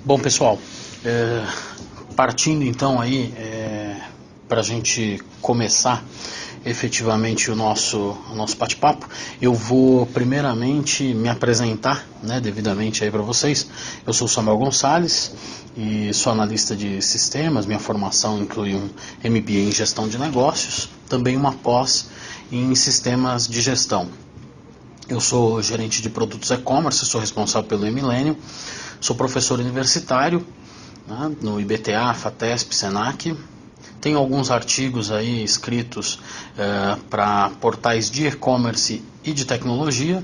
Bom, pessoal, partindo então aí para a gente começar efetivamente o nosso bate-papo, eu vou primeiramente me apresentar, né, devidamente aí para vocês. Eu sou Samuel Gonçalves e sou analista de sistemas. Minha formação inclui um MBA em gestão de negócios, também uma pós em sistemas de gestão. Eu sou gerente de produtos e-commerce, sou responsável pelo eMillennium, sou professor universitário, né, no IBTA, FATESP, SENAC. Tenho alguns artigos aí escritos para portais de e-commerce e de tecnologia,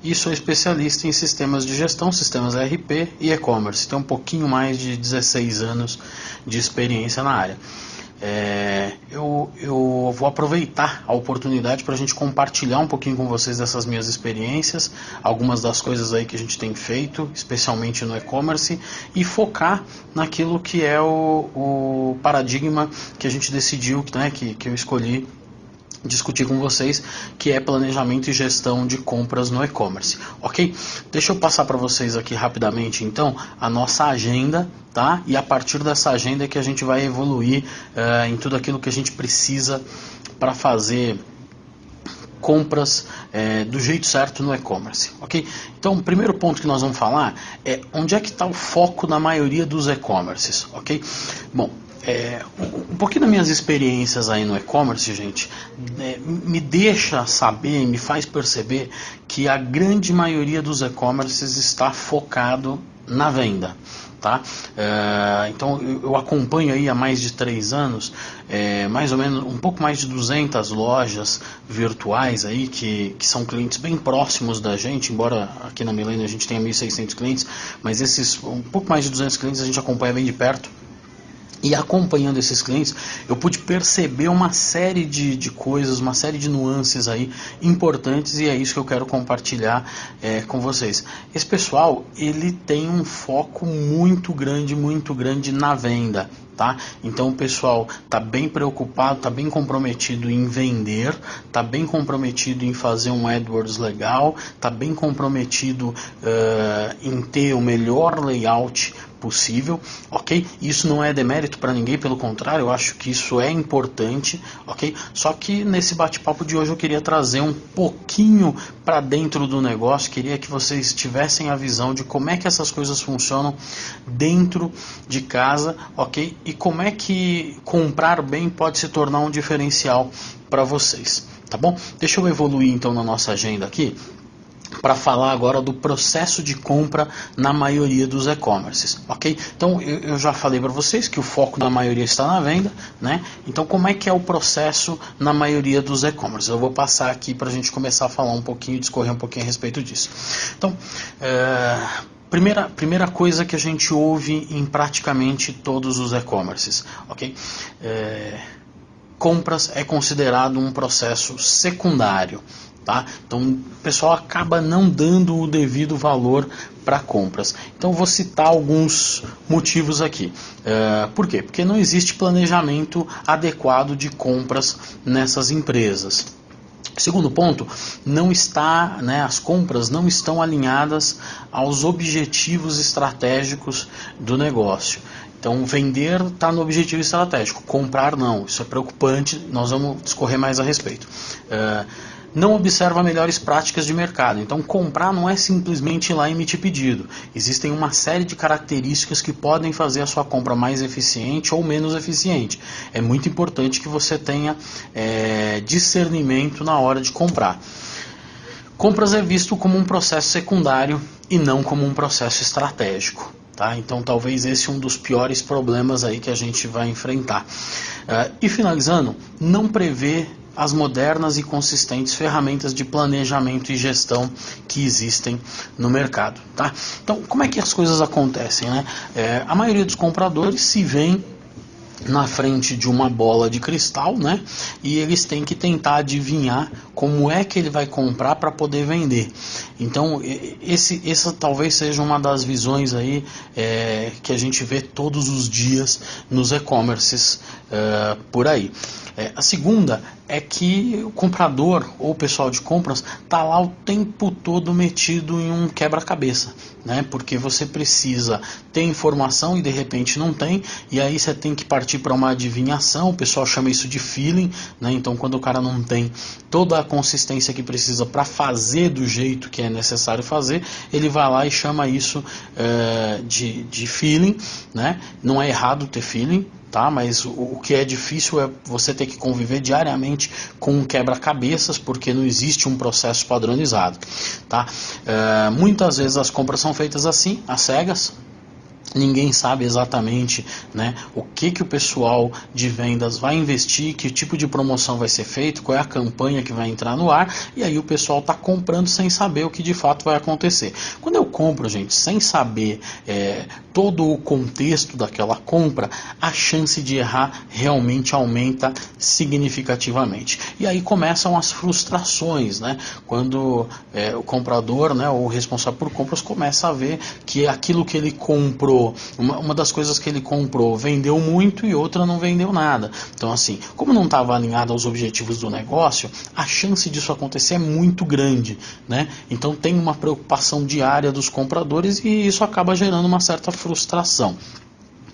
e sou especialista em sistemas de gestão, sistemas ERP e e-commerce. Tenho um pouquinho mais de 16 anos de experiência na área. Eu vou aproveitar a oportunidade para a gente compartilhar um pouquinho com vocês dessas minhas experiências, algumas das coisas aí que a gente tem feito, especialmente no e-commerce, e focar naquilo que é o paradigma que a gente decidiu, né, que eu escolhi discutir com vocês, que é planejamento e gestão de compras no e-commerce, ok? Deixa eu passar para vocês aqui rapidamente então a nossa agenda, tá? E a partir dessa agenda é que a gente vai evoluir em tudo aquilo que a gente precisa para fazer compras do jeito certo no e-commerce, ok? Então, o primeiro ponto que nós vamos falar é onde é que está o foco na maioria dos e-commerces, ok? Bom, um pouquinho das minhas experiências aí no e-commerce, gente, me deixa saber, me faz perceber que a grande maioria dos e-commerces está focado na venda, tá? Então eu acompanho aí há mais de 3 anos, mais ou menos um pouco mais de 200 lojas virtuais aí que são clientes bem próximos da gente, embora aqui na Millennium a gente tenha 1.600 clientes, mas esses um pouco mais de 200 clientes a gente acompanha bem de perto. E acompanhando esses clientes, eu pude perceber uma série de coisas, uma série de nuances aí importantes, e é isso que eu quero compartilhar com vocês. Esse pessoal, ele tem um foco muito grande na venda, tá? Então o pessoal está bem preocupado, está bem comprometido em vender, está bem comprometido em fazer um AdWords legal, está bem comprometido em ter o melhor layout possível, ok? Isso não é demérito para ninguém, pelo contrário, eu acho que isso é importante, ok? Só que nesse bate-papo de hoje eu queria trazer um pouquinho para dentro do negócio, queria que vocês tivessem a visão de como é que essas coisas funcionam dentro de casa, ok? E como é que comprar bem pode se tornar um diferencial para vocês, tá bom? Deixa eu evoluir então na nossa agenda aqui, para falar agora do processo de compra na maioria dos e-commerces, ok? Então eu já falei para vocês que o foco na maioria está na venda, né? Então como é que é o processo na maioria dos e-commerces? Eu vou passar aqui para a gente começar a falar um pouquinho, discorrer um pouquinho a respeito disso. Então, primeira coisa que a gente ouve em praticamente todos os e-commerces, ok? Compras é considerado um processo secundário. Tá? Então o pessoal acaba não dando o devido valor para compras. Então vou citar alguns motivos aqui. Por quê? Porque não existe planejamento adequado de compras nessas empresas. Segundo ponto, as compras não estão alinhadas aos objetivos estratégicos do negócio. Então vender está no objetivo estratégico, comprar não. Isso é preocupante, nós vamos discorrer mais a respeito. Não observa melhores práticas de mercado. Então comprar não é simplesmente ir lá e emitir pedido. Existem uma série de características que podem fazer a sua compra mais eficiente ou menos eficiente. É muito importante que você tenha discernimento na hora de comprar. Compras é visto como um processo secundário e não como um processo estratégico. Tá? Então talvez esse é um dos piores problemas aí que a gente vai enfrentar. E finalizando, não prevê as modernas e consistentes ferramentas de planejamento e gestão que existem no mercado. Tá? Então, como é que as coisas acontecem, né? A maioria dos compradores se vê na frente de uma bola de cristal, né? E eles têm que tentar adivinhar como é que ele vai comprar para poder vender. Então, essa talvez seja uma das visões aí que a gente vê todos os dias nos e-commerces por aí. A segunda é que o comprador ou o pessoal de compras está lá o tempo todo metido em um quebra-cabeça, né? Porque você precisa ter informação e de repente não tem, e aí você tem que partir para uma adivinhação. O pessoal chama isso de feeling, né? Então quando o cara não tem toda a consistência que precisa para fazer do jeito que é necessário fazer, ele vai lá e chama isso de feeling, né? Não é errado ter feeling, tá? Mas o que é difícil é você ter que conviver diariamente com um quebra-cabeças, porque não existe um processo padronizado, tá? Muitas vezes as compras são feitas assim, às cegas. Ninguém sabe exatamente, né, o que o pessoal de vendas vai investir, que tipo de promoção vai ser feito, qual é a campanha que vai entrar no ar, e aí o pessoal está comprando sem saber o que de fato vai acontecer. Quando eu compro, gente, sem saber todo o contexto daquela compra, a chance de errar realmente aumenta significativamente. E aí começam as frustrações, né, quando o comprador, né, ou o responsável por compras começa a ver que aquilo que ele comprou, uma das coisas que ele comprou vendeu muito e outra não vendeu nada. Então assim, como não estava alinhado aos objetivos do negócio, a chance disso acontecer é muito grande, né? Então tem uma preocupação diária dos compradores e isso acaba gerando uma certa frustração.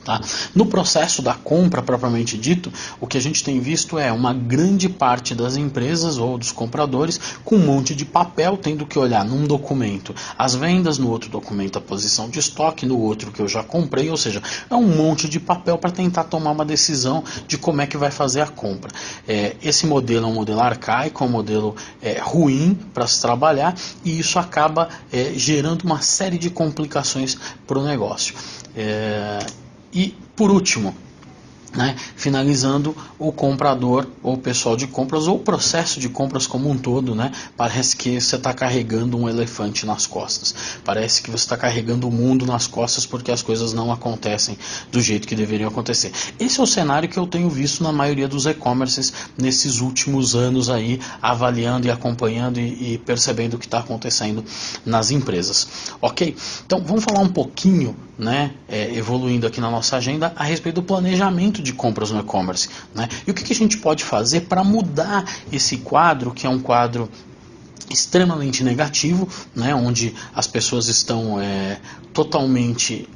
Tá? No processo da compra propriamente dito, o que a gente tem visto é uma grande parte das empresas ou dos compradores com um monte de papel, tendo que olhar num documento as vendas, no outro documento a posição de estoque, no outro que eu já comprei, ou seja, é um monte de papel para tentar tomar uma decisão de como é que vai fazer a compra. Esse modelo é um modelo arcaico, é um modelo ruim para se trabalhar, e isso acaba gerando uma série de complicações para o negócio. E por último, né, finalizando, o comprador ou o pessoal de compras ou o processo de compras como um todo, né, parece que você está carregando um elefante nas costas, parece que você está carregando o mundo nas costas porque as coisas não acontecem do jeito que deveriam acontecer. Esse é o cenário que eu tenho visto na maioria dos e-commerces nesses últimos anos aí, avaliando e acompanhando e percebendo o que está acontecendo nas empresas. Ok? Então vamos falar um pouquinho, né, evoluindo aqui na nossa agenda, a respeito do planejamento de compras no e-commerce, né? E o que a gente pode fazer para mudar esse quadro, que é um quadro extremamente negativo, né, onde as pessoas estão totalmente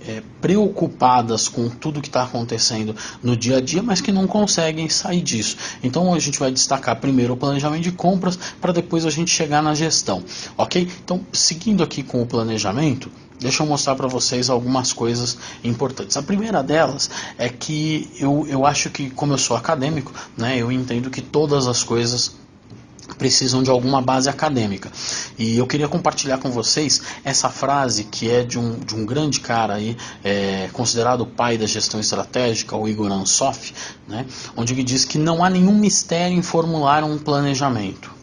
preocupadas com tudo que está acontecendo no dia a dia, mas que não conseguem sair disso. Então a gente vai destacar primeiro o planejamento de compras, para depois a gente chegar na gestão, ok? Então, seguindo aqui com o planejamento, deixa eu mostrar para vocês algumas coisas importantes. A primeira delas é que eu acho que, como eu sou acadêmico, né, eu entendo que todas as coisas precisam de alguma base acadêmica. E eu queria compartilhar com vocês essa frase que é de um grande cara aí, considerado o pai da gestão estratégica, o Igor Ansoff, né, onde ele diz que não há nenhum mistério em formular um planejamento.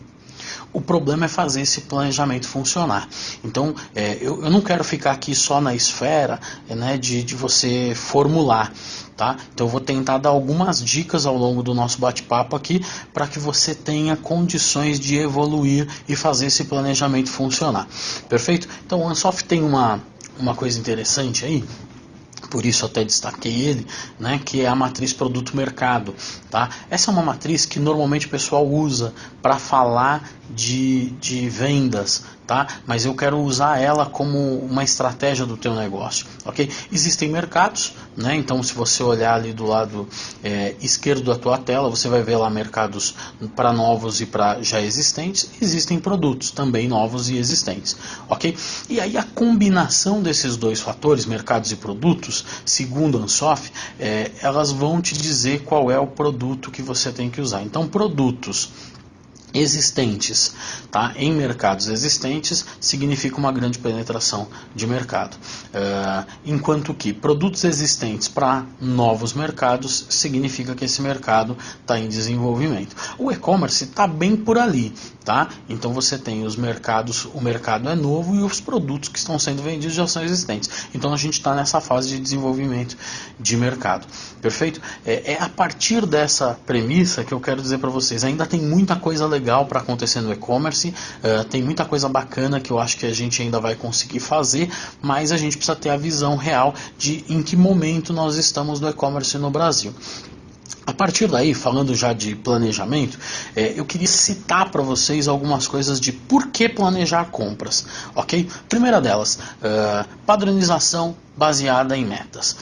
O problema é fazer esse planejamento funcionar. Então, eu não quero ficar aqui só na esfera, né, de você formular. Tá? Então eu vou tentar dar algumas dicas ao longo do nosso bate-papo aqui para que você tenha condições de evoluir e fazer esse planejamento funcionar. Perfeito? Então o Ansoff tem uma coisa interessante aí, por isso até destaquei ele, né, que é a matriz produto-mercado. Tá? Essa é uma matriz que normalmente o pessoal usa para falar de vendas, tá? Mas eu quero usar ela como uma estratégia do teu negócio, ok? Existem mercados, né? Então se você olhar ali do lado esquerdo da tua tela, você vai ver lá mercados para novos e para já existentes. Existem produtos também novos e existentes, ok? E aí a combinação desses dois fatores, mercados e produtos, segundo a Ansoff, elas vão te dizer qual é o produto que você tem que usar. Então produtos existentes, tá? Em mercados existentes significa uma grande penetração de mercado, enquanto que produtos existentes para novos mercados significa que esse mercado está em desenvolvimento. O e-commerce está bem por ali, tá? Então você tem os mercados, o mercado é novo e os produtos que estão sendo vendidos já são existentes. Então a gente está nessa fase de desenvolvimento de mercado, perfeito? É a partir dessa premissa que eu quero dizer para vocês, ainda tem muita coisa legal para acontecer no e-commerce, tem muita coisa bacana que eu acho que a gente ainda vai conseguir fazer, mas a gente precisa ter a visão real de em que momento nós estamos no e-commerce no Brasil. A partir daí, falando já de planejamento, eu queria citar para vocês algumas coisas de por que planejar compras, ok? Primeira delas, padronização baseada em metas.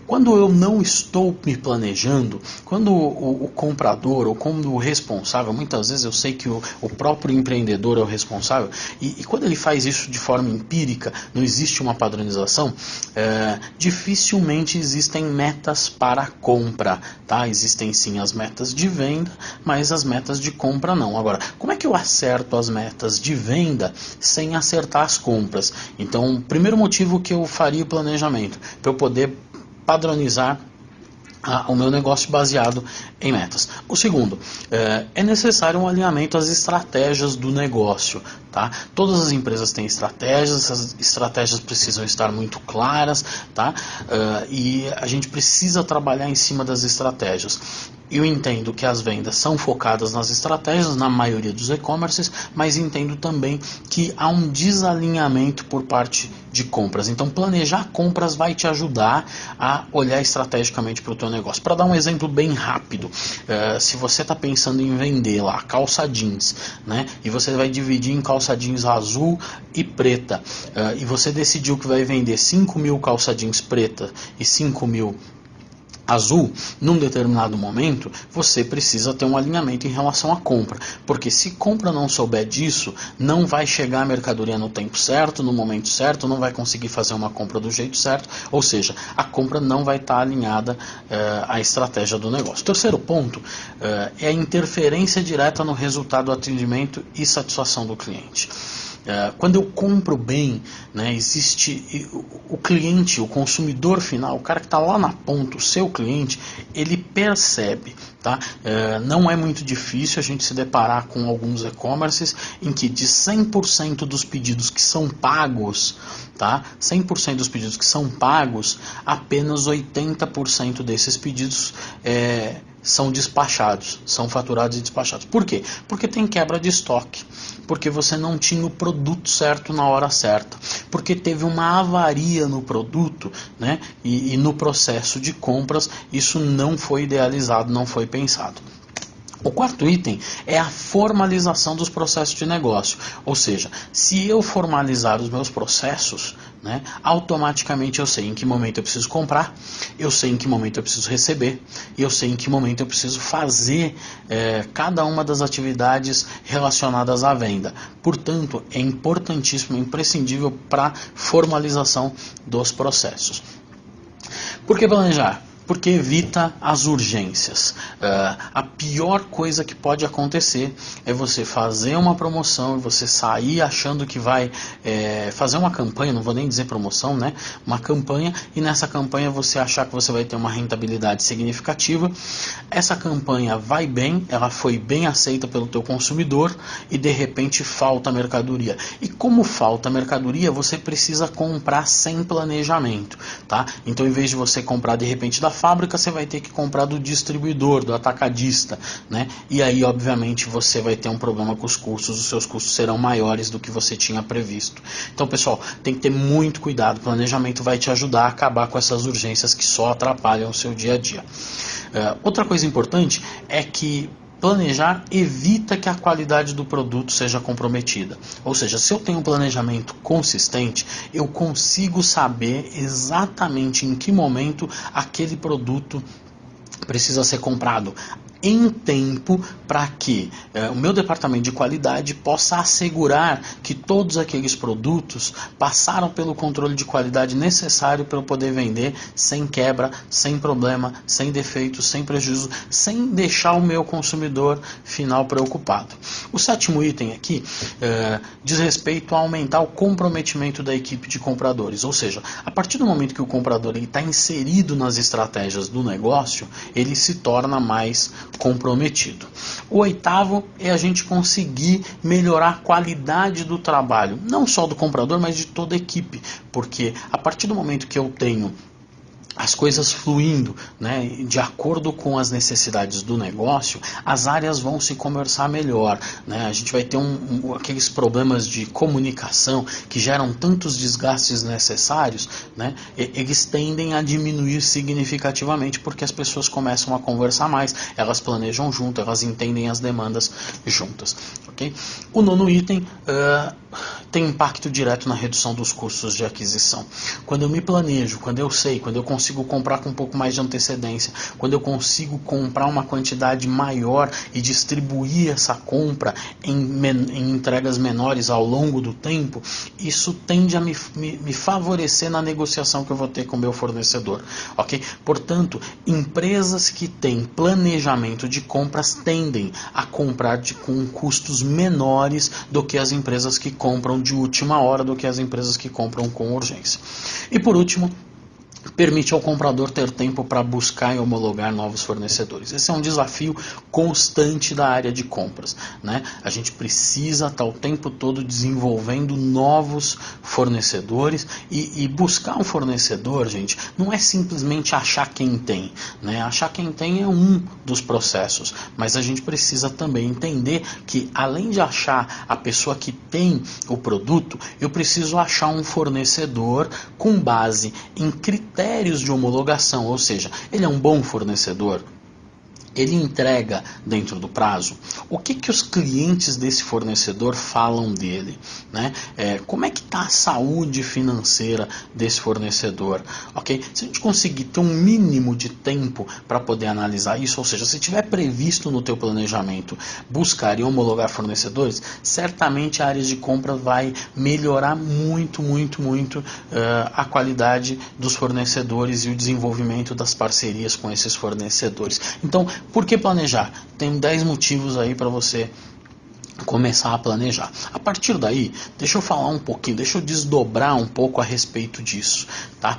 Quando eu não estou me planejando, quando o comprador ou quando o responsável, muitas vezes eu sei que o próprio empreendedor é o responsável, e quando ele faz isso de forma empírica, não existe uma padronização, dificilmente existem metas para a compra, tá? Existem sim as metas de venda, mas as metas de compra não. Agora, como é que eu acerto as metas de venda sem acertar as compras? Então, primeiro motivo que eu faria o planejamento, para eu poder padronizar o meu negócio baseado em metas. O segundo, é necessário um alinhamento às estratégias do negócio. Tá? Todas as empresas têm estratégias, essas estratégias precisam estar muito claras, tá? E a gente precisa trabalhar em cima das estratégias. Eu entendo que as vendas são focadas nas estratégias, na maioria dos e-commerces, mas entendo também que há um desalinhamento por parte de compras. Então, planejar compras vai te ajudar a olhar estrategicamente para o teu negócio. Para dar um exemplo bem rápido, se você está pensando em vender lá calça jeans, né, e você vai dividir em calça jeans azul e preta, e você decidiu que vai vender 5.000 calça jeans preta e 5.000 azul, num determinado momento, você precisa ter um alinhamento em relação à compra, porque se compra não souber disso, não vai chegar a mercadoria no tempo certo, no momento certo, não vai conseguir fazer uma compra do jeito certo, ou seja, a compra não vai estar alinhada à estratégia do negócio. Terceiro ponto é a interferência direta no resultado do atendimento e satisfação do cliente. Quando eu compro bem, né, existe o cliente, o consumidor final, o cara que está lá na ponta, o seu cliente, ele percebe. Tá? Não é muito difícil a gente se deparar com alguns e-commerces em que de 100% dos pedidos que são pagos, tá? 100% dos pedidos que são pagos, apenas 80% desses pedidos são despachados, são faturados e despachados. Por quê? Porque tem quebra de estoque, porque você não tinha o produto certo na hora certa, porque teve uma avaria no produto, né? E no processo de compras isso não foi idealizado, não foi pensado. O quarto item é a formalização dos processos de negócio, ou seja, se eu formalizar os meus processos, né, automaticamente eu sei em que momento eu preciso comprar, eu sei em que momento eu preciso receber, e eu sei em que momento eu preciso fazer cada uma das atividades relacionadas à venda. Portanto, é importantíssimo, é imprescindível para a formalização dos processos. Por que planejar? Porque evita as urgências. A pior coisa que pode acontecer é você fazer uma promoção e você sair achando que vai fazer uma campanha, não vou nem dizer promoção, né? Uma campanha, e nessa campanha você achar que você vai ter uma rentabilidade significativa. Essa campanha vai bem, ela foi bem aceita pelo teu consumidor e de repente falta mercadoria. E como falta mercadoria, você precisa comprar sem planejamento, tá? Então, em vez de você comprar de repente da fábrica, você vai ter que comprar do distribuidor, do atacadista, né? E aí, obviamente, você vai ter um problema com os custos, os seus custos serão maiores do que você tinha previsto. Então, pessoal, tem que ter muito cuidado. O planejamento vai te ajudar a acabar com essas urgências que só atrapalham o seu dia a dia. Outra coisa importante é que planejar evita que a qualidade do produto seja comprometida. Ou seja, se eu tenho um planejamento consistente, eu consigo saber exatamente em que momento aquele produto precisa ser comprado em tempo, para que o meu departamento de qualidade possa assegurar que todos aqueles produtos passaram pelo controle de qualidade necessário para eu poder vender sem quebra, sem problema, sem defeito, sem prejuízo, sem deixar o meu consumidor final preocupado. O sétimo item aqui diz respeito a aumentar o comprometimento da equipe de compradores, ou seja, a partir do momento que o comprador está inserido nas estratégias do negócio, ele se torna mais comprometido. O oitavo é a gente conseguir melhorar a qualidade do trabalho, não só do comprador, mas de toda a equipe, porque a partir do momento que eu tenho as coisas fluindo, né, de acordo com as necessidades do negócio, as áreas vão se conversar melhor, né? A gente vai ter aqueles problemas de comunicação que geram tantos desgastes necessários, né? Eles tendem a diminuir significativamente porque as pessoas começam a conversar mais, elas planejam junto, elas entendem as demandas juntas. Okay? O nono item tem impacto direto na redução dos custos de aquisição. Quando eu me planejo, quando eu sei, quando eu consigo comprar com um pouco mais de antecedência, quando eu consigo comprar uma quantidade maior e distribuir essa compra em entregas menores ao longo do tempo, isso tende a me favorecer na negociação que eu vou ter com o meu fornecedor. Okay? Portanto, empresas que têm planejamento de compras tendem a comprar com custos menores do que as empresas que compram de última hora, do que as empresas que compram com urgência. E por último, permite ao comprador ter tempo para buscar e homologar novos fornecedores. Esse é um desafio constante da área de compras, né? A gente precisa estar o tempo todo desenvolvendo novos fornecedores e buscar um fornecedor, gente, não é simplesmente achar quem tem, né? Achar quem tem é um dos processos, mas a gente precisa também entender que além de achar a pessoa que tem o produto, eu preciso achar um fornecedor com base em critérios de homologação, ou seja, ele é um bom fornecedor, ele entrega dentro do prazo, o que os clientes desse fornecedor falam dele, né? Como é que está a saúde financeira desse fornecedor, ok? Se a gente conseguir ter um mínimo de tempo para poder analisar isso, ou seja, se tiver previsto no teu planejamento buscar e homologar fornecedores, certamente a área de compra vai melhorar muito a qualidade dos fornecedores e o desenvolvimento das parcerias com esses fornecedores. Então, por que planejar? Tem 10 motivos aí para você começar a planejar. A partir daí, deixa eu falar um pouquinho, deixa eu desdobrar um pouco a respeito disso, tá?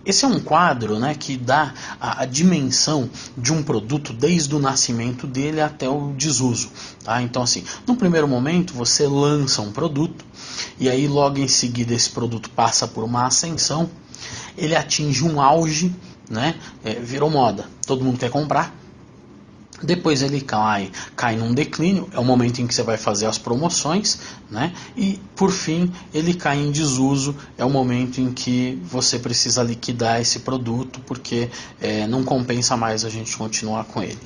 Esse é um quadro, né, que dá a dimensão de um produto desde o nascimento dele até o desuso, tá? Então, assim, no primeiro momento você lança um produto e aí logo em seguida esse produto passa por uma ascensão, ele atinge um auge, né? Virou moda, todo mundo quer comprar. Depois ele cai num declínio, é o momento em que você vai fazer as promoções, né? E por fim ele cai em desuso, é o momento em que você precisa liquidar esse produto porque não compensa mais a gente continuar com ele.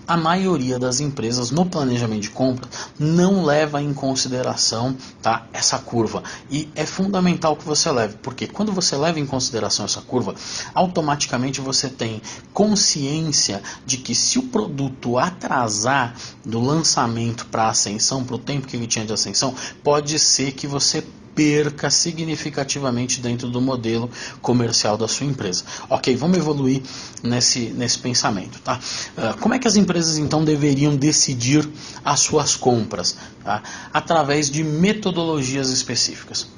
A maioria das empresas no planejamento de compra não leva em consideração, tá, essa curva, e é fundamental que você leve, porque quando você leva em consideração essa curva, automaticamente você tem consciência de que se o produto atrasar do lançamento para a ascensão, para o tempo que ele tinha de ascensão, pode ser que você perca significativamente dentro do modelo comercial da sua empresa. Ok, vamos evoluir nesse pensamento, tá? Como é que as empresas então deveriam decidir as suas compras? Tá? Através de metodologias específicas.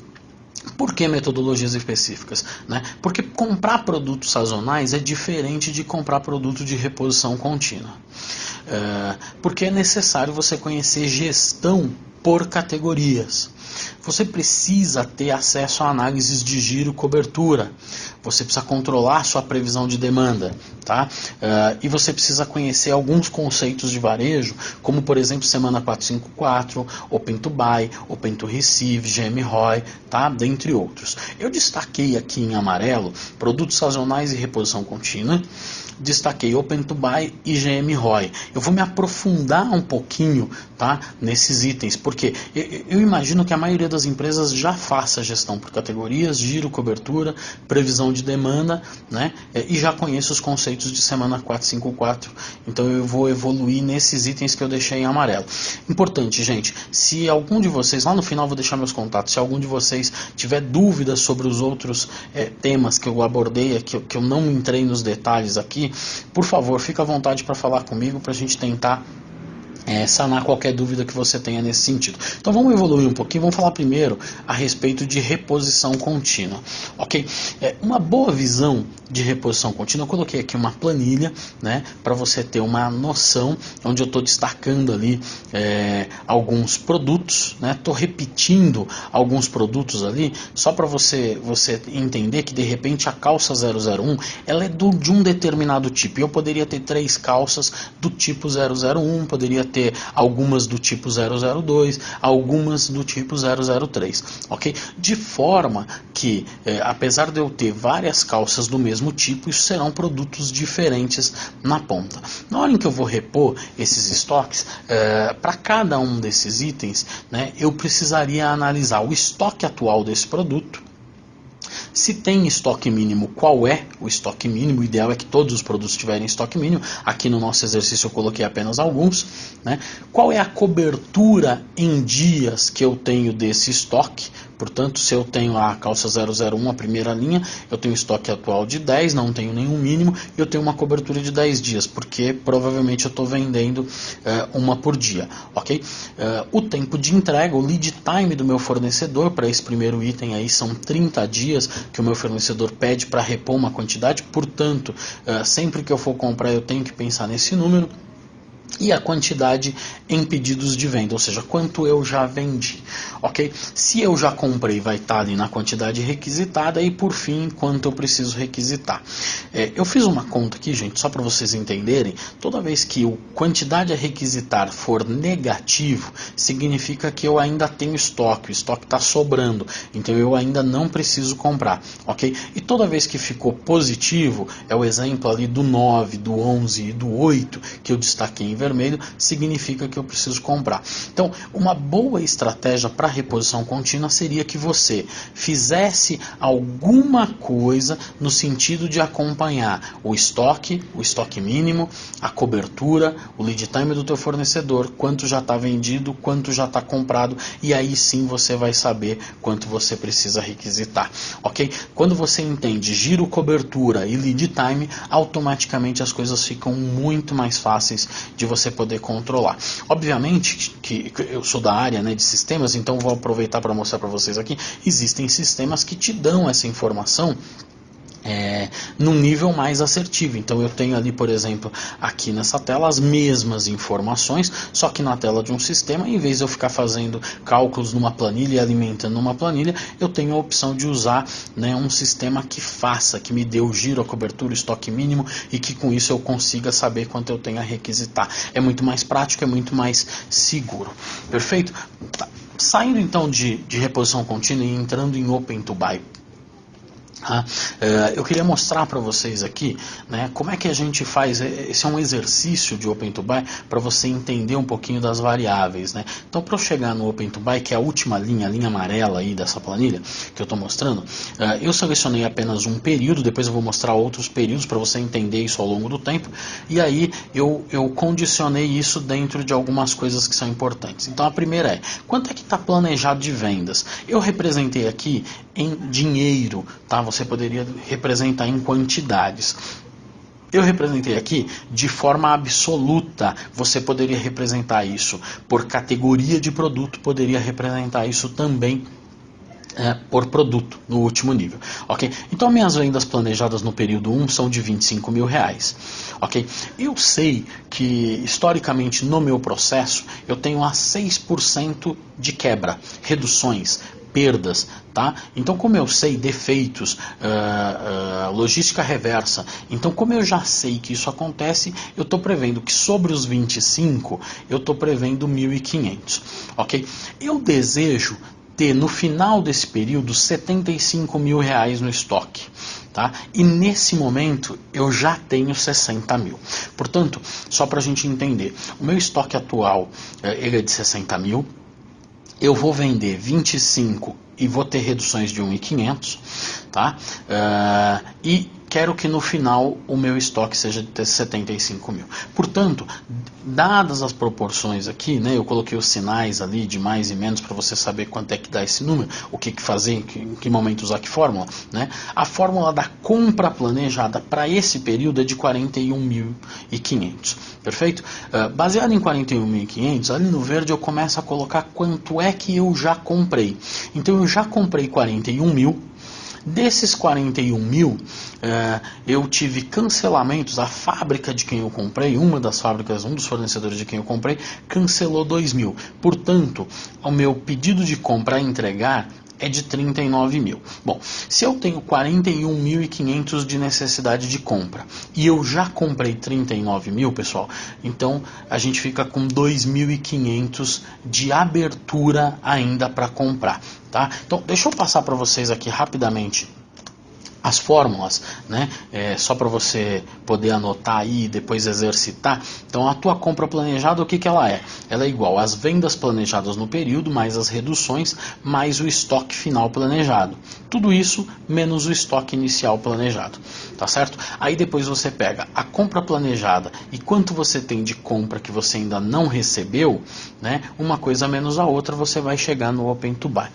Por que metodologias específicas? Né? Porque comprar produtos sazonais é diferente de comprar produto de reposição contínua. Porque é necessário você conhecer gestão por categorias. Você precisa ter acesso a análises de giro e cobertura. Você precisa controlar sua previsão de demanda, tá? E você precisa conhecer alguns conceitos de varejo, como por exemplo semana 454, Open to Buy, Open to Receive, GM-ROI, tá? Dentre outros. Eu destaquei aqui em amarelo produtos sazonais e reposição contínua. Destaquei Open to Buy e GM-ROI. Eu vou me aprofundar um pouquinho, tá, nesses itens, porque eu imagino que a maioria das empresas já faça gestão por categorias, giro, cobertura, previsão de demanda, né, e já conheço os conceitos de semana 454, então eu vou evoluir nesses itens que eu deixei em amarelo. Importante, gente, se algum de vocês, lá no final vou deixar meus contatos, se algum de vocês tiver dúvidas sobre os outros temas que eu abordei, que eu não entrei nos detalhes aqui, por favor, fique à vontade para falar comigo, para a gente tentar sanar qualquer dúvida que você tenha nesse sentido. Então vamos evoluir um pouquinho, vamos falar primeiro a respeito de reposição contínua, ok? Uma boa visão de reposição contínua, eu coloquei aqui uma planilha, né, para você ter uma noção, onde eu estou destacando ali alguns produtos, né, estou repetindo alguns produtos ali, só para você entender que de repente a calça 001, ela é de um determinado tipo, e eu poderia ter 3 calças do tipo 001, poderia ter algumas do tipo 002, algumas do tipo 003, ok? De forma que, apesar de eu ter várias calças do mesmo tipo, isso serão produtos diferentes na ponta. Na hora em que eu vou repor esses estoques, para cada um desses itens, né, eu precisaria analisar o estoque atual desse produto. Se tem estoque mínimo, qual é o estoque mínimo? O ideal é que todos os produtos tiverem estoque mínimo. Aqui no nosso exercício eu coloquei apenas alguns, né? Qual é a cobertura em dias que eu tenho desse estoque? Portanto, se eu tenho a calça 001, a primeira linha, eu tenho estoque atual de 10, não tenho nenhum mínimo, e eu tenho uma cobertura de 10 dias, porque provavelmente eu estou vendendo uma por dia, ok? O tempo de entrega, o lead time do meu fornecedor para esse primeiro item aí são 30 dias que o meu fornecedor pede para repor uma quantidade, portanto, sempre que eu for comprar eu tenho que pensar nesse número. E a quantidade em pedidos de venda, ou seja, quanto eu já vendi, ok? Se eu já comprei, vai estar ali na quantidade requisitada, e por fim, quanto eu preciso requisitar. Eu fiz uma conta aqui, gente, só para vocês entenderem. Toda vez que o quantidade a requisitar for negativo, significa que eu ainda tenho estoque, o estoque está sobrando, então eu ainda não preciso comprar, ok? E toda vez que ficou positivo, é o exemplo ali do 9, do 11 e do 8, que eu destaquei em vermelho, significa que eu preciso comprar. Então, uma boa estratégia para reposição contínua seria que você fizesse alguma coisa no sentido de acompanhar o estoque mínimo, a cobertura, o lead time do teu fornecedor, quanto já está vendido, quanto já está comprado, e aí sim você vai saber quanto você precisa requisitar, ok? Quando você entende giro, cobertura e lead time, automaticamente as coisas ficam muito mais fáceis de você poder controlar. Obviamente que eu sou da área, né, de sistemas, então vou aproveitar para mostrar para vocês aqui, existem sistemas que te dão essa informação num nível mais assertivo. Então eu tenho ali, por exemplo, aqui nessa tela as mesmas informações, só que na tela de um sistema, em vez de eu ficar fazendo cálculos numa planilha e alimentando uma planilha, eu tenho a opção de usar, né, um sistema que me dê o giro, a cobertura, o estoque mínimo, e que com isso eu consiga saber quanto eu tenho a requisitar. É muito mais prático, é muito mais seguro. Perfeito? Tá. Saindo então de reposição contínua e entrando em Open to Buy, eu queria mostrar para vocês aqui, né, como é que a gente faz. Esse é um exercício de Open to Buy para você entender um pouquinho das variáveis, né? Então, para eu chegar no Open to Buy, que é a última linha, a linha amarela aí dessa planilha que eu estou mostrando, eu selecionei apenas um período, depois eu vou mostrar outros períodos para você entender isso ao longo do tempo, e aí eu condicionei isso dentro de algumas coisas que são importantes. Então, a primeira é, quanto é que está planejado de vendas? Eu representei aqui em dinheiro, tá? Você poderia representar em quantidades. Eu representei aqui de forma absoluta. Você poderia representar isso por categoria de produto, poderia representar isso também por produto no último nível, ok? Então minhas vendas planejadas no período 1 são de R$25 mil, ok? Eu sei que historicamente no meu processo eu tenho a 6% de quebra, reduções, perdas, tá? Então, como eu sei defeitos, logística reversa, então como eu já sei que isso acontece, eu estou prevendo que sobre os 25 eu estou prevendo 1.500, ok? Eu desejo ter no final desse período R$75 mil no estoque, tá? E nesse momento eu já tenho 60 mil. Portanto, só para a gente entender, o meu estoque atual ele é de 60 mil. Eu vou vender 25 e vou ter reduções de 1.500, tá? E quero que no final o meu estoque seja de 75 mil. Portanto, dadas as proporções aqui, né, eu coloquei os sinais ali de mais e menos para você saber quanto é que dá esse número, o que fazer, em que momento usar que fórmula, né? A fórmula da compra planejada para esse período é de 41.500, perfeito? Baseado em 41.500, ali no verde eu começo a colocar quanto é que eu já comprei. Então eu já comprei 41 mil. Desses 41 mil, eu tive cancelamentos. A fábrica de quem eu comprei, uma das fábricas, um dos fornecedores de quem eu comprei, cancelou 2 mil. Portanto, o meu pedido de compra a entregar é de 39 mil. Bom, se eu tenho 41.500 de necessidade de compra e eu já comprei 39 mil, pessoal, então a gente fica com 2.500 de abertura ainda para comprar, tá? Então, deixa eu passar para vocês aqui rapidamente as fórmulas, né? Só para você poder anotar aí e depois exercitar. Então, a tua compra planejada, o que que ela é? Ela é igual às vendas planejadas no período, mais as reduções, mais o estoque final planejado. Tudo isso menos o estoque inicial planejado, tá certo? Aí depois você pega a compra planejada e quanto você tem de compra que você ainda não recebeu, né? Uma coisa menos a outra, você vai chegar no Open to Buy.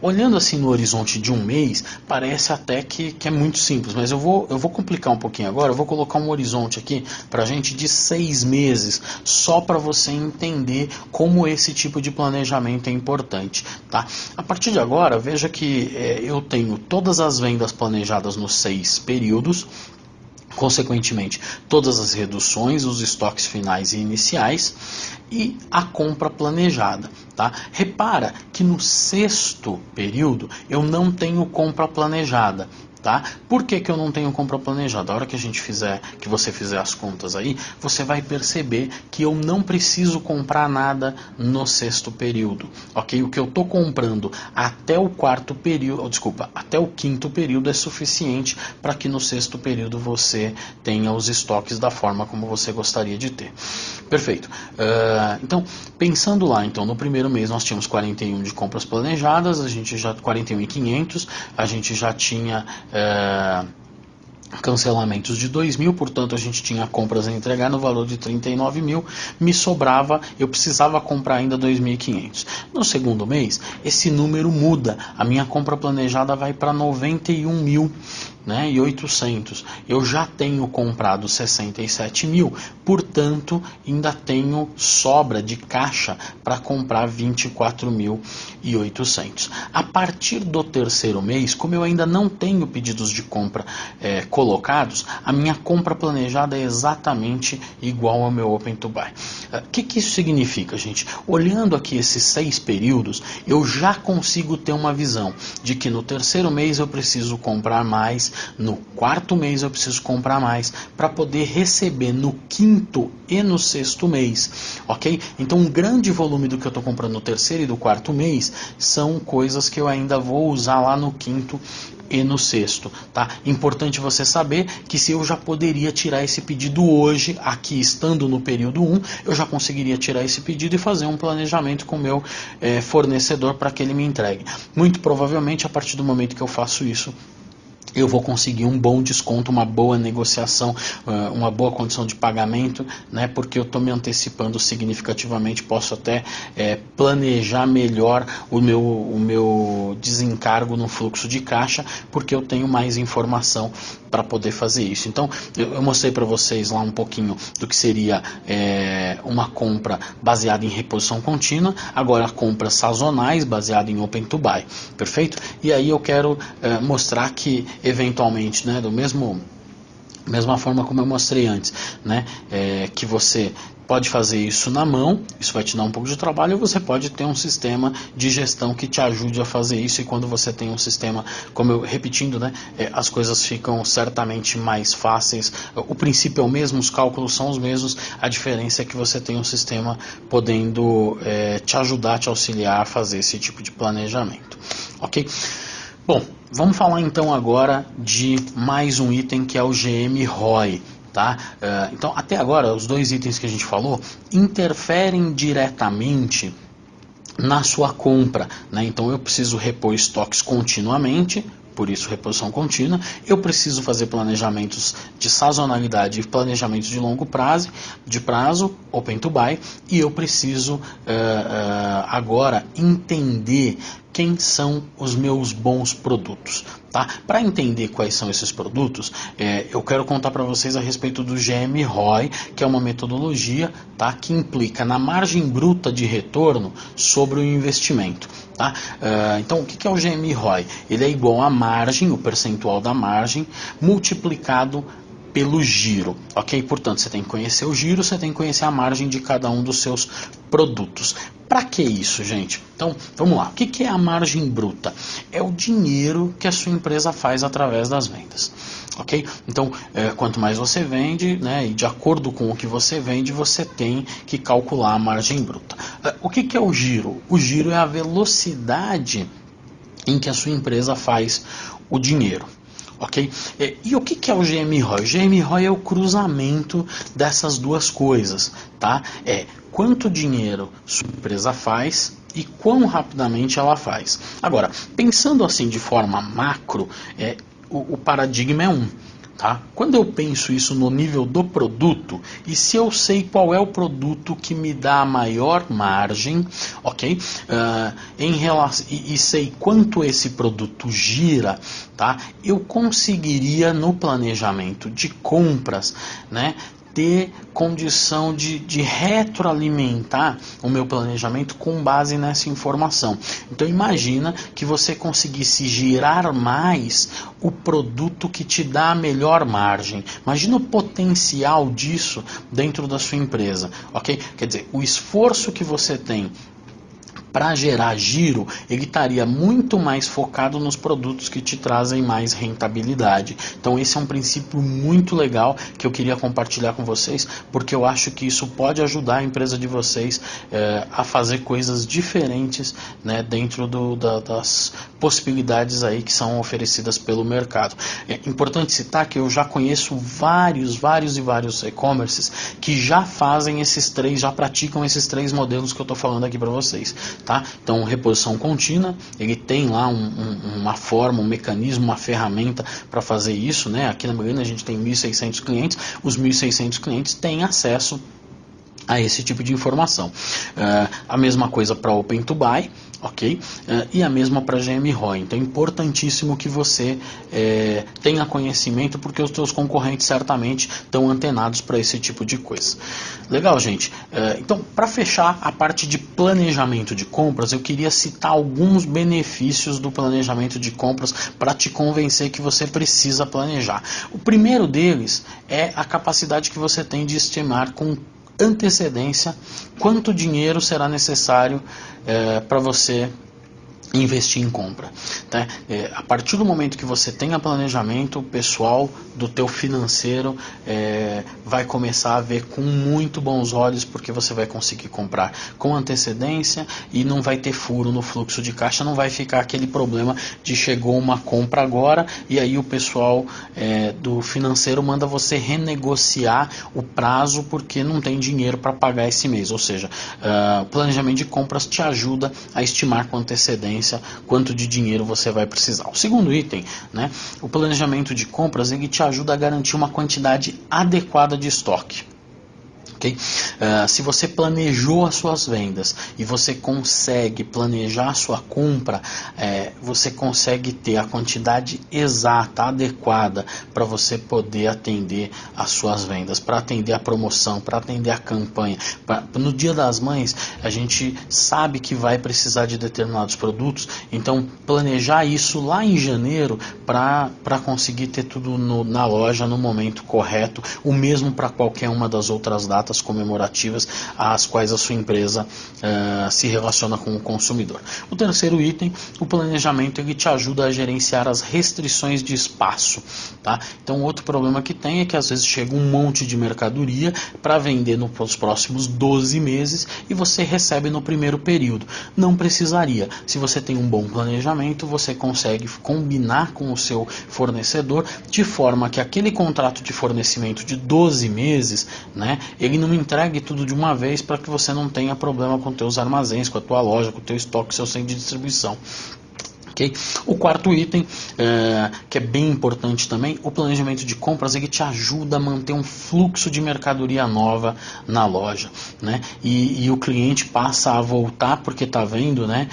Olhando assim no horizonte de um mês, parece até que é muito simples, mas eu vou complicar um pouquinho agora. Eu vou colocar um horizonte aqui pra gente de 6 meses, só para você entender como esse tipo de planejamento é importante, tá? A partir de agora, veja que eu tenho todas as vendas planejadas nos 6 períodos, consequentemente todas as reduções, os estoques finais e iniciais e a compra planejada, tá? Repara que no 6º período eu não tenho compra planejada, tá? Por que que eu não tenho compra planejada? A hora que você fizer as contas aí, você vai perceber que eu não preciso comprar nada no 6º período, ok? O que eu estou comprando até o 4º período, até o 5º período é suficiente para que no 6º período você tenha os estoques da forma como você gostaria de ter. Perfeito. Então, pensando lá, então, no primeiro mês nós tínhamos 41 de compras planejadas, a gente já 41.500, a gente já tinha cancelamentos de 2 mil, portanto a gente tinha compras a entregar no valor de 39 mil, me sobrava, eu precisava comprar ainda 2.500. No segundo mês, esse número muda, a minha compra planejada vai para 91 mil, né, e 800. Eu já tenho comprado 67 mil, portanto ainda tenho sobra de caixa para comprar 24.800. A partir do terceiro mês, como eu ainda não tenho pedidos de compra colocados, a minha compra planejada é exatamente igual ao meu Open to Buy. O que isso significa, gente? Olhando aqui esses 6 períodos, eu já consigo ter uma visão de que no terceiro mês eu preciso comprar mais, no 4º mês eu preciso comprar mais, para poder receber no 5º e no 6º mês, ok? Então um grande volume do que eu estou comprando no terceiro e do 4º mês são coisas que eu ainda vou usar lá no 5º e no 6º, tá? Importante você saber que se eu já poderia tirar esse pedido hoje, aqui estando no período 1, eu já conseguiria tirar esse pedido e fazer um planejamento com o meu fornecedor para que ele me entregue. Muito provavelmente, a partir do momento que eu faço isso, eu vou conseguir um bom desconto, uma boa negociação, uma boa condição de pagamento, né? Porque eu estou me antecipando significativamente, posso até planejar melhor o meu desencargo no fluxo de caixa, porque eu tenho mais informação para poder fazer isso. Então, eu mostrei para vocês lá um pouquinho do que seria uma compra baseada em reposição contínua, agora compras sazonais baseadas em Open to Buy, perfeito? E aí eu quero mostrar que eventualmente, né, mesma forma como eu mostrei antes, né, que você pode fazer isso na mão, isso vai te dar um pouco de trabalho, ou você pode ter um sistema de gestão que te ajude a fazer isso, e quando você tem um sistema, como eu repetindo, né, as coisas ficam certamente mais fáceis. O princípio é o mesmo, os cálculos são os mesmos, a diferença é que você tem um sistema podendo te ajudar, te auxiliar a fazer esse tipo de planejamento, ok? Bom, vamos falar então agora de mais um item que é o GM ROI. Tá? Então, até agora, os 2 itens que a gente falou interferem diretamente na sua compra, né? Então eu preciso repor estoques continuamente, por isso reposição contínua. Eu preciso fazer planejamentos de sazonalidade e planejamentos de longo prazo, open to buy, e eu preciso agora entender quem são os meus bons produtos. Tá? Para entender quais são esses produtos, eu quero contar para vocês a respeito do GMROI, que é uma metodologia, tá, que implica na margem bruta de retorno sobre o investimento. Tá? Então, o que é o GMROI? Ele é igual à margem, o percentual da margem, multiplicado pelo giro, ok? Portanto, você tem que conhecer o giro, você tem que conhecer a margem de cada um dos seus produtos. Para que isso, gente? Então, vamos lá. O que é a margem bruta? É o dinheiro que a sua empresa faz através das vendas, ok? Então, quanto mais você vende, né, e de acordo com o que você vende, você tem que calcular a margem bruta. O que é o giro? O giro é a velocidade em que a sua empresa faz o dinheiro. Ok? E o que é o GMROI? O GMROI é o cruzamento dessas duas coisas, tá? É quanto dinheiro sua empresa faz e quão rapidamente ela faz. Agora, pensando assim de forma macro, o paradigma é um. Tá? Quando eu penso isso no nível do produto, e se eu sei qual é o produto que me dá a maior margem, ok? E sei quanto esse produto gira, tá? Eu conseguiria no planejamento de compras, né, ter condição de retroalimentar o meu planejamento com base nessa informação. Então imagina que você conseguisse girar mais o produto que te dá a melhor margem. Imagina o potencial disso dentro da sua empresa, ok? Quer dizer, o esforço que você tem para gerar giro, ele estaria muito mais focado nos produtos que te trazem mais rentabilidade. Então esse é um princípio muito legal que eu queria compartilhar com vocês, porque eu acho que isso pode ajudar a empresa de vocês a fazer coisas diferentes, né, dentro das possibilidades aí que são oferecidas pelo mercado. É importante citar que eu já conheço vários e-commerces que já fazem já praticam esses três modelos que eu estou falando aqui para vocês. Tá? Então, reposição contínua, ele tem lá uma forma, um mecanismo, uma ferramenta para fazer isso, né? Aqui na Marina a gente tem 1.600 clientes, os 1.600 clientes têm acesso a esse tipo de informação. A mesma coisa para Open to Buy, ok? E a mesma para GMROI. Então é importantíssimo que você tenha conhecimento, porque os seus concorrentes certamente estão antenados para esse tipo de coisa. Legal, gente? Então, para fechar a parte de planejamento de compras, eu queria citar alguns benefícios do planejamento de compras para te convencer que você precisa planejar. O primeiro deles é a capacidade que você tem de estimar com antecedência quanto dinheiro será necessário para você investir em compra, tá? A partir do momento que você tenha planejamento, o pessoal do teu financeiro vai começar a ver com muito bons olhos, porque você vai conseguir comprar com antecedência e não vai ter furo no fluxo de caixa, não vai ficar aquele problema de chegou uma compra agora e aí o pessoal do financeiro manda você renegociar o prazo porque não tem dinheiro para pagar esse mês. Ou seja, o planejamento de compras te ajuda a estimar com antecedência quanto de dinheiro você vai precisar. O segundo item, né, o planejamento de compras, ele te ajuda a garantir uma quantidade adequada de estoque. Okay? Se você planejou as suas vendas e você consegue planejar a sua compra, você consegue ter a quantidade exata, adequada para você poder atender as suas vendas, para atender a promoção, para atender a campanha. No Dia das Mães, a gente sabe que vai precisar de determinados produtos, então planejar isso lá em janeiro para conseguir ter tudo na loja no momento correto, o mesmo para qualquer uma das outras datas comemorativas às quais a sua empresa se relaciona com o consumidor. O terceiro item, o planejamento, ele te ajuda a gerenciar as restrições de espaço, tá? Então outro problema que tem é que às vezes chega um monte de mercadoria para vender nos próximos 12 meses e você recebe no primeiro período. Não precisaria. Se você tem um bom planejamento, você consegue combinar com o seu fornecedor de forma que aquele contrato de fornecimento de 12 meses, né, ele não entregue tudo de uma vez para que você não tenha problema com teus armazéns, com a tua loja, com o teu estoque, seu centro de distribuição. Ok? O quarto item, que é bem importante também, o planejamento de compras, ele te ajuda a manter um fluxo de mercadoria nova na loja, né? E o cliente passa a voltar porque está vendo, né,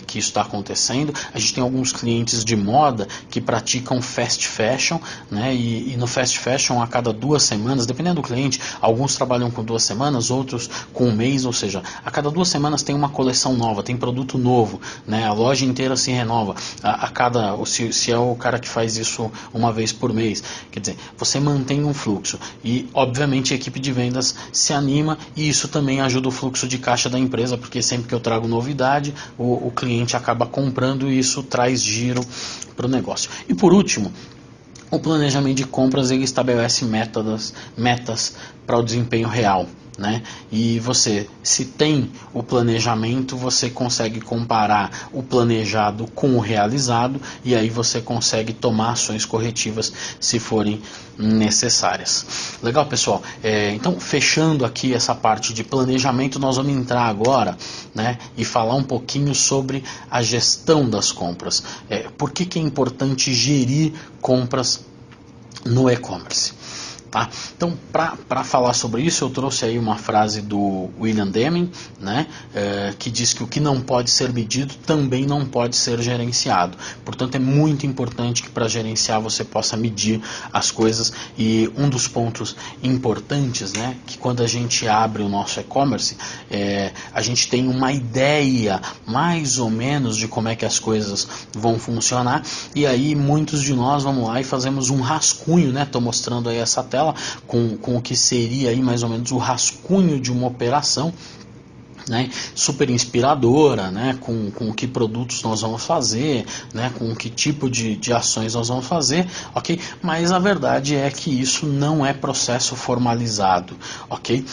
que isso está acontecendo. A gente tem alguns clientes de moda que praticam fast fashion, né? E no fast fashion, a cada 2 semanas, dependendo do cliente, alguns trabalham com 2 semanas, outros com 1 mês, ou seja, a cada 2 semanas tem uma coleção nova, tem produto novo, né? A loja inteira se renova se é o cara que faz isso uma vez por mês. Quer dizer, você mantém um fluxo e obviamente a equipe de vendas se anima e isso também ajuda o fluxo de caixa da empresa, porque sempre que eu trago novidade, o cliente acaba comprando e isso traz giro para o negócio. E por último, o planejamento de compras, ele estabelece metas para o desempenho real, né? E você, se tem o planejamento, você consegue comparar o planejado com o realizado e aí você consegue tomar ações corretivas se forem necessárias. Legal, pessoal? Então, fechando aqui essa parte de planejamento, nós vamos entrar agora, né, e falar um pouquinho sobre a gestão das compras. Por que é importante gerir compras no e-commerce? Tá? Então, para falar sobre isso, eu trouxe aí uma frase do William Deming, né, que diz que o que não pode ser medido também não pode ser gerenciado. Portanto, é muito importante que para gerenciar você possa medir as coisas. E um dos pontos importantes, né, que quando a gente abre o nosso e-commerce, a gente tem uma ideia mais ou menos de como é que as coisas vão funcionar. E aí muitos de nós vamos lá e fazemos um rascunho, né? Estou mostrando aí essa tela com o que seria aí mais ou menos o rascunho de uma operação, né, super inspiradora, né, com que produtos nós vamos fazer, né, com que tipo de ações nós vamos fazer, ok? Mas a verdade é que isso não é processo formalizado, ok?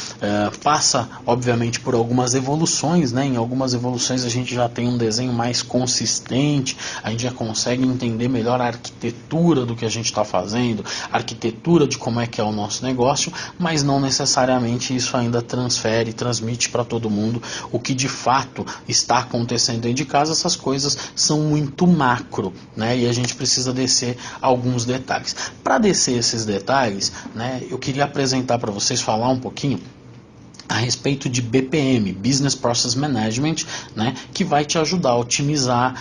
Passa, obviamente, por algumas evoluções, né? Em algumas evoluções a gente já tem um desenho mais consistente, a gente já consegue entender melhor a arquitetura do que a gente está fazendo, a arquitetura de como é que é o nosso negócio, mas não necessariamente isso ainda transmite para todo mundo o que de fato está acontecendo dentro de casa. Essas coisas são muito macro, né? E a gente precisa descer alguns detalhes. Para descer esses detalhes, né, eu queria apresentar para vocês, falar um pouquinho a respeito de BPM, Business Process Management, né, que vai te ajudar a otimizar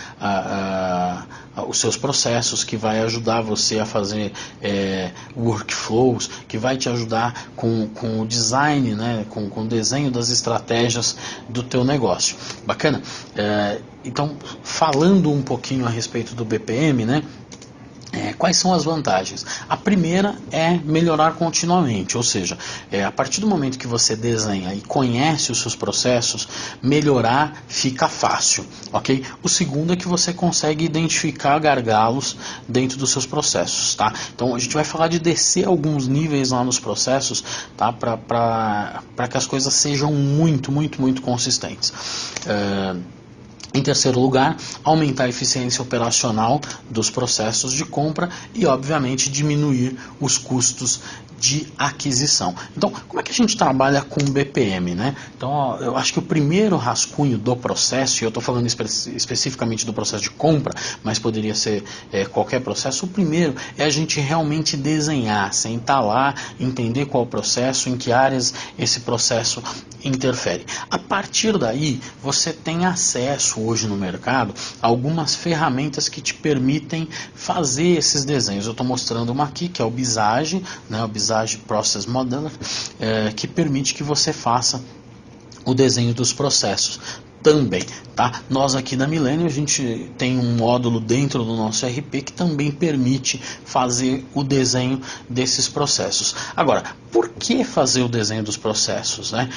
os seus processos, que vai ajudar você a fazer workflows, que vai te ajudar com o design, né, com o desenho das estratégias do teu negócio. Bacana? Então, falando um pouquinho a respeito do BPM, né, quais são as vantagens? A primeira é melhorar continuamente, ou seja, a partir do momento que você desenha e conhece os seus processos, melhorar fica fácil, ok? O segundo é que você consegue identificar gargalos dentro dos seus processos, tá? Então a gente vai falar de descer alguns níveis lá nos processos, tá? Para que as coisas sejam muito consistentes. Em terceiro lugar, aumentar a eficiência operacional dos processos de compra e, obviamente, diminuir os custos de aquisição. Então, como é que a gente trabalha com BPM, né? Então, eu acho que o primeiro rascunho do processo, e eu estou falando especificamente do processo de compra, mas poderia ser qualquer processo, o primeiro é a gente realmente desenhar, sentar lá, entender qual é o processo, em que áreas esse processo interfere. A partir daí, você tem acesso hoje no mercado a algumas ferramentas que te permitem fazer esses desenhos. Eu estou mostrando uma aqui, que é o Visage, né, o Visage Process Modeler, que permite que você faça o desenho dos processos também, tá? Nós aqui na Millennium, a gente tem um módulo dentro do nosso RP que também permite fazer o desenho desses processos. Agora, por que fazer o desenho dos processos, né?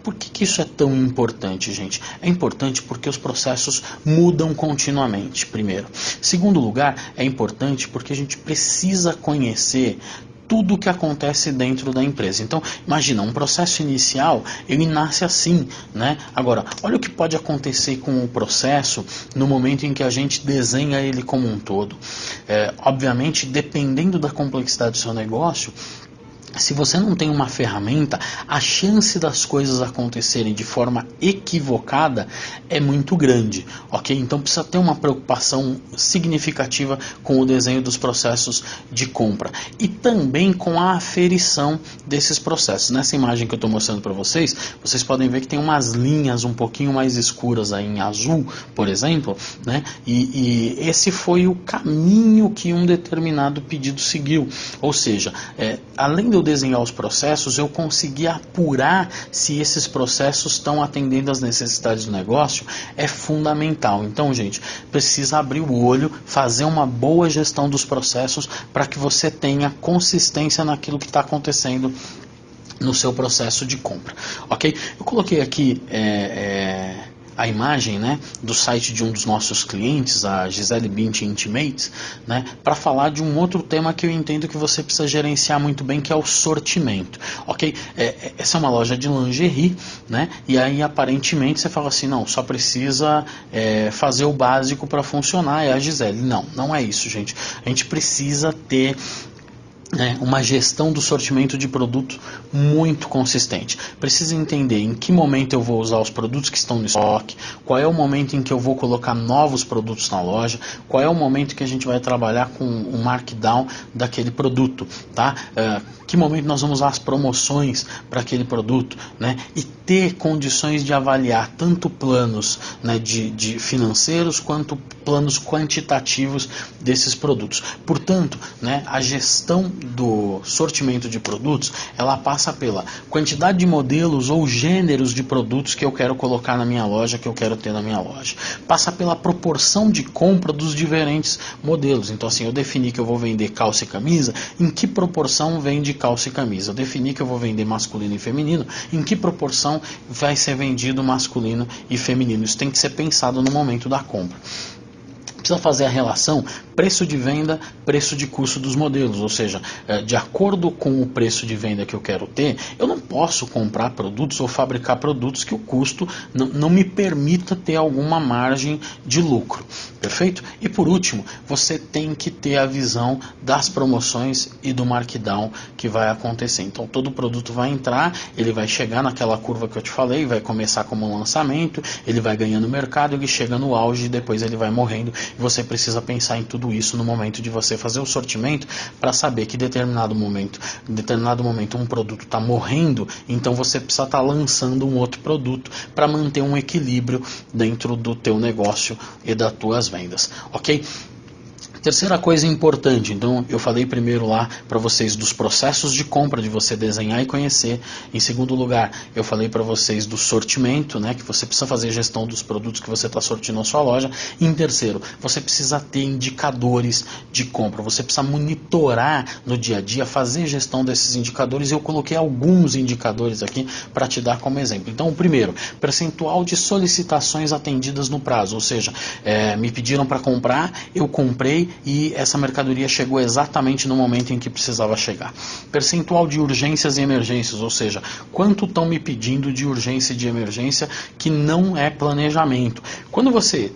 Por que isso é tão importante, gente? É importante porque os processos mudam continuamente, primeiro. Segundo lugar, é importante porque a gente precisa conhecer tudo o que acontece dentro da empresa. Então, imagina, um processo inicial, ele nasce assim, né? Agora, olha o que pode acontecer com o processo no momento em que a gente desenha ele como um todo. Obviamente, dependendo da complexidade do seu negócio, se você não tem uma ferramenta, a chance das coisas acontecerem de forma equivocada é muito grande, ok? Então precisa ter uma preocupação significativa com o desenho dos processos de compra e também com a aferição desses processos. Nessa imagem que eu estou mostrando para vocês, vocês podem ver que tem umas linhas um pouquinho mais escuras aí em azul, por exemplo, né? E esse foi o caminho que um determinado pedido seguiu, ou seja, além de eu desenhar os processos, eu consegui apurar se esses processos estão atendendo às necessidades do negócio, é fundamental. Então, gente, precisa abrir o olho, fazer uma boa gestão dos processos para que você tenha consistência naquilo que está acontecendo no seu processo de compra, ok? Eu coloquei aqui a imagem, né, do site de um dos nossos clientes, a Gisele Bündchen Intimates, né, para falar de um outro tema que eu entendo que você precisa gerenciar muito bem, que é o sortimento, ok? Essa é uma loja de lingerie, né, e aí aparentemente você fala assim, não, só precisa fazer o básico para funcionar, é a Gisele. Não, não é isso, gente. A gente precisa ter uma gestão do sortimento de produto muito consistente. Precisa entender em que momento eu vou usar os produtos que estão no estoque, qual é o momento em que eu vou colocar novos produtos na loja, qual é o momento que a gente vai trabalhar com o markdown daquele produto, tá? Que momento nós vamos usar as promoções para aquele produto, né? E ter condições de avaliar tanto planos, né, de financeiros quanto planos quantitativos desses produtos. Portanto, né, a gestão do sortimento de produtos, ela passa pela quantidade de modelos ou gêneros de produtos que eu quero colocar na minha loja, que eu quero ter na minha loja. Passa pela proporção de compra dos diferentes modelos. Então, assim, eu defini que eu vou vender calça e camisa, em que proporção vende calça e camisa? Eu defini que eu vou vender masculino e feminino, em que proporção vai ser vendido masculino e feminino? Isso tem que ser pensado no momento da compra. Precisa fazer a relação preço de venda, preço de custo dos modelos, ou seja, de acordo com o preço de venda que eu quero ter, eu não posso comprar produtos ou fabricar produtos que o custo não me permita ter alguma margem de lucro, perfeito? E por último, você tem que ter a visão das promoções e do markdown que vai acontecer. Então todo produto vai entrar, ele vai chegar naquela curva que eu te falei, vai começar como um lançamento, ele vai ganhando mercado, ele chega no auge e depois ele vai morrendo. Você precisa pensar em tudo isso no momento de você fazer o sortimento, para saber que em determinado momento um produto está morrendo, então você precisa estar lançando um outro produto para manter um equilíbrio dentro do teu negócio e das tuas vendas, ok? Terceira coisa importante, então eu falei primeiro lá para vocês dos processos de compra, de você desenhar e conhecer. Em segundo lugar, eu falei para vocês do sortimento, né, que você precisa fazer gestão dos produtos que você está sortindo na sua loja. E em terceiro, você precisa ter indicadores de compra, você precisa monitorar no dia a dia, fazer gestão desses indicadores. Eu coloquei alguns indicadores aqui para te dar como exemplo. Então o primeiro, percentual de solicitações atendidas no prazo, ou seja, me pediram para comprar, eu comprei, e essa mercadoria chegou exatamente no momento em que precisava chegar. Percentual de urgências e emergências, ou seja, quanto estão me pedindo de urgência e de emergência que não é planejamento. Quando você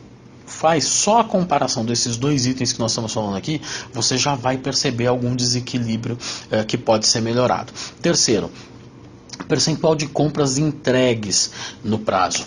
faz só a comparação desses dois itens que nós estamos falando aqui, você já vai perceber algum desequilíbrio que pode ser melhorado. Terceiro, percentual de compras entregues no prazo.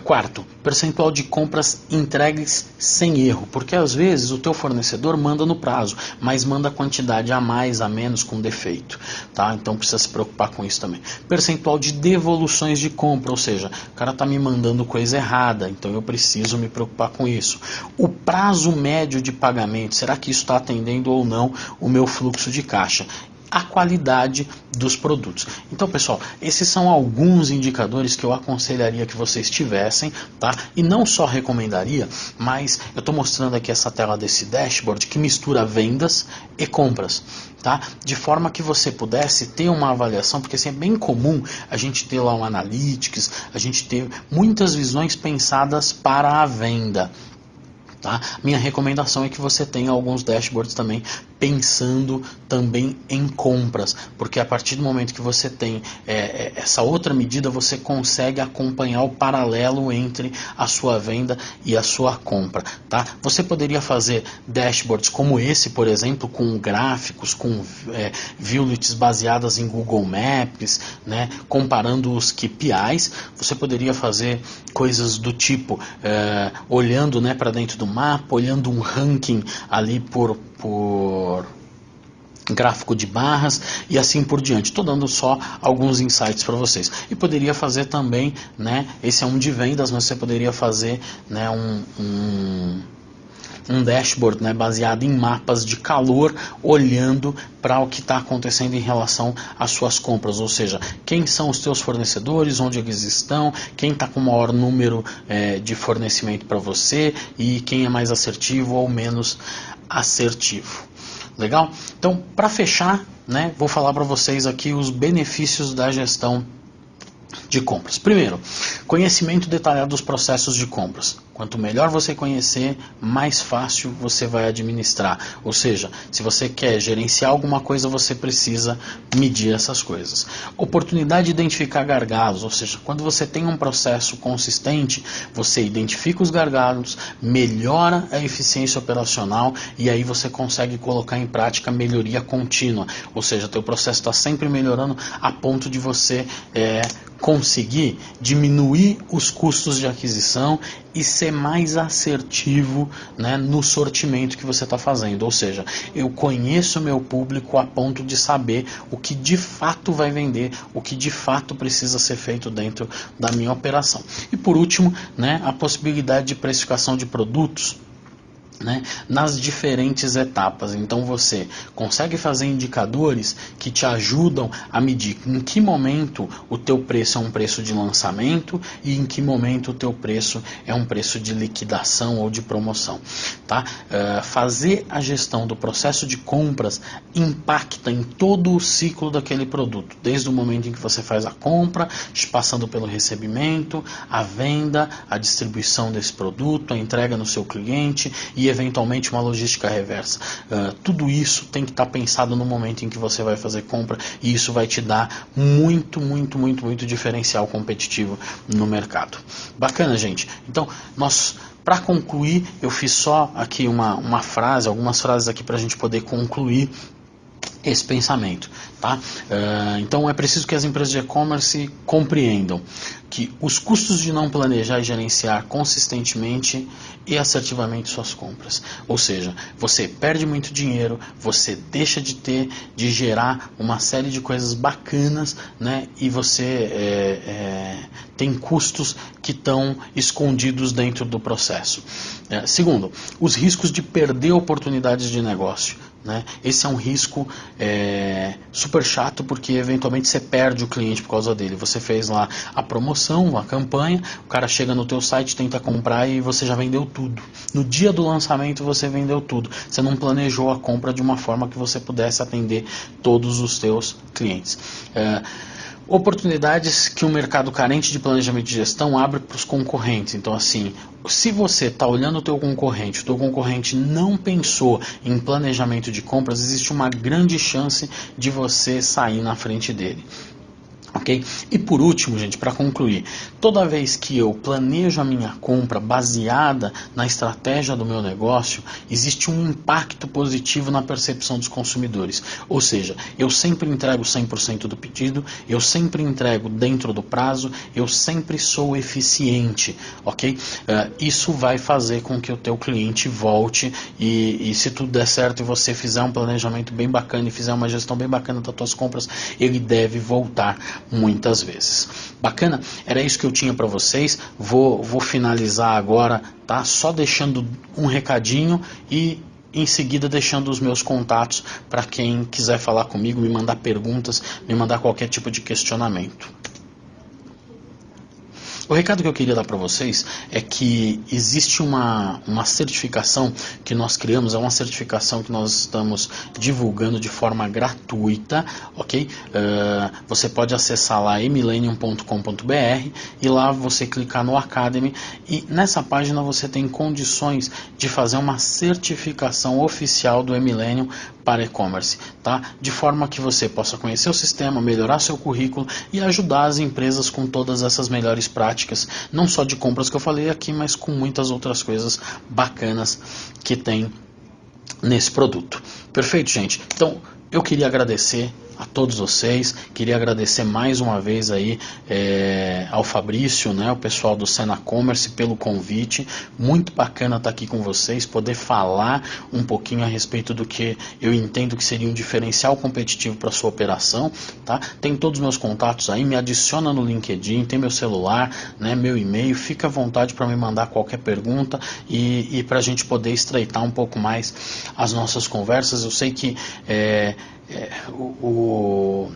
Quarto, percentual de compras entregues sem erro, porque às vezes o teu fornecedor manda no prazo, mas manda quantidade a mais, a menos, com defeito, tá? Então precisa se preocupar com isso também. Percentual de devoluções de compra, ou seja, o cara está me mandando coisa errada, então eu preciso me preocupar com isso. O prazo médio de pagamento, será que isso está atendendo ou não o meu fluxo de caixa? A qualidade dos produtos. Então, pessoal, esses são alguns indicadores que eu aconselharia que vocês tivessem, tá? E não só recomendaria, mas eu estou mostrando aqui essa tela desse dashboard que mistura vendas e compras, tá? De forma que você pudesse ter uma avaliação, porque assim, é bem comum a gente ter lá um Analytics, a gente ter muitas visões pensadas para a venda. Tá? Minha recomendação é que você tenha alguns dashboards também pensando também em compras, porque a partir do momento que você tem essa outra medida, você consegue acompanhar o paralelo entre a sua venda e a sua compra. Tá? Você poderia fazer dashboards como esse, por exemplo, com gráficos, com viewlets baseadas em Google Maps, né, comparando os KPIs. Você poderia fazer coisas do tipo olhando, né, para dentro do mapa, olhando um ranking ali por gráfico de barras e assim por diante. Estou dando só alguns insights para vocês. E poderia fazer também, né, esse é um de vendas, mas você poderia fazer, né, um dashboard, né, baseado em mapas de calor, olhando para o que está acontecendo em relação às suas compras, ou seja, quem são os teus fornecedores, onde eles estão, quem está com o maior número de fornecimento para você e quem é mais assertivo ou menos assertivo. Legal? Então, para fechar, né, vou falar para vocês aqui os benefícios da gestão de compras. Primeiro, conhecimento detalhado dos processos de compras. Quanto melhor você conhecer, mais fácil você vai administrar. Ou seja, se você quer gerenciar alguma coisa, você precisa medir essas coisas. Oportunidade de identificar gargalos, ou seja, quando você tem um processo consistente, você identifica os gargalos, melhora a eficiência operacional e aí você consegue colocar em prática melhoria contínua. Ou seja, teu processo está sempre melhorando a ponto de você conseguir diminuir os custos de aquisição e ser mais assertivo, né, no sortimento que você está fazendo. Ou seja, eu conheço o meu público a ponto de saber o que de fato vai vender, o que de fato precisa ser feito dentro da minha operação. E por último, né, a possibilidade de precificação de produtos, né, nas diferentes etapas. Então você consegue fazer indicadores que te ajudam a medir em que momento o teu preço é um preço de lançamento e em que momento o teu preço é um preço de liquidação ou de promoção. Tá? Fazer a gestão do processo de compras impacta em todo o ciclo daquele produto, desde o momento em que você faz a compra, passando pelo recebimento, a venda, a distribuição desse produto, a entrega no seu cliente e eventualmente uma logística reversa. Tudo isso tem que estar pensado no momento em que você vai fazer compra e isso vai te dar muito diferencial competitivo no mercado. Bacana, gente? Então, para concluir, eu fiz só aqui uma frase, algumas frases aqui para a gente poder concluir esse pensamento, tá? Então é preciso que as empresas de e-commerce compreendam que os custos de não planejar e gerenciar consistentemente e assertivamente suas compras, ou seja, você perde muito dinheiro, você deixa de gerar uma série de coisas bacanas, né? E você tem custos que estão escondidos dentro do processo. Segundo, os riscos de perder oportunidades de negócio. Né? Esse é um risco super chato, porque eventualmente você perde o cliente por causa dele. Você fez lá a promoção, a campanha, o cara chega no teu site, tenta comprar e você já vendeu tudo. No dia do lançamento você vendeu tudo. Você não planejou a compra de uma forma que você pudesse atender todos os teus clientes. Oportunidades que o mercado carente de planejamento de gestão abre para os concorrentes. Então, assim, se você está olhando o teu concorrente não pensou em planejamento de compras, existe uma grande chance de você sair na frente dele. Okay? E por último, gente, para concluir, toda vez que eu planejo a minha compra baseada na estratégia do meu negócio, existe um impacto positivo na percepção dos consumidores. Ou seja, eu sempre entrego 100% do pedido, eu sempre entrego dentro do prazo, eu sempre sou eficiente, ok? Isso vai fazer com que o teu cliente volte e se tudo der certo e você fizer um planejamento bem bacana e fizer uma gestão bem bacana das tuas compras, ele deve voltar muitas vezes. Bacana? Era isso que eu tinha para vocês. Vou finalizar agora, tá? Só deixando um recadinho e em seguida deixando os meus contatos para quem quiser falar comigo, me mandar perguntas, me mandar qualquer tipo de questionamento. O recado que eu queria dar para vocês é que existe uma certificação que nós criamos, é uma certificação que nós estamos divulgando de forma gratuita, ok? Você pode acessar lá emillennium.com.br e lá você clicar no Academy e nessa página você tem condições de fazer uma certificação oficial do Emillennium para e-commerce, tá? De forma que você possa conhecer o sistema, melhorar seu currículo e ajudar as empresas com todas essas melhores práticas, não só de compras que eu falei aqui, mas com muitas outras coisas bacanas que tem nesse produto. Perfeito, gente? Então, eu queria agradecer a todos vocês, queria agradecer mais uma vez aí ao Fabrício, né, o pessoal do Sena Commerce pelo convite, muito bacana estar aqui com vocês, poder falar um pouquinho a respeito do que eu entendo que seria um diferencial competitivo para a sua operação, tá? Tem todos os meus contatos aí, me adiciona no LinkedIn, tem meu celular, né, meu e-mail, fica à vontade para me mandar qualquer pergunta e para a gente poder estreitar um pouco mais as nossas conversas. Eu sei que o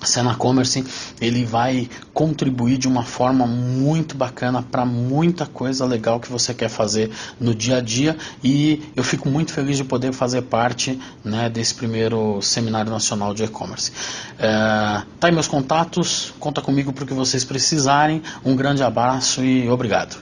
Sena Commerce ele vai contribuir de uma forma muito bacana para muita coisa legal que você quer fazer no dia a dia e eu fico muito feliz de poder fazer parte, né, desse primeiro Seminário Nacional de E-Commerce. Tá aí meus contatos, conta comigo para o que vocês precisarem, um grande abraço e obrigado.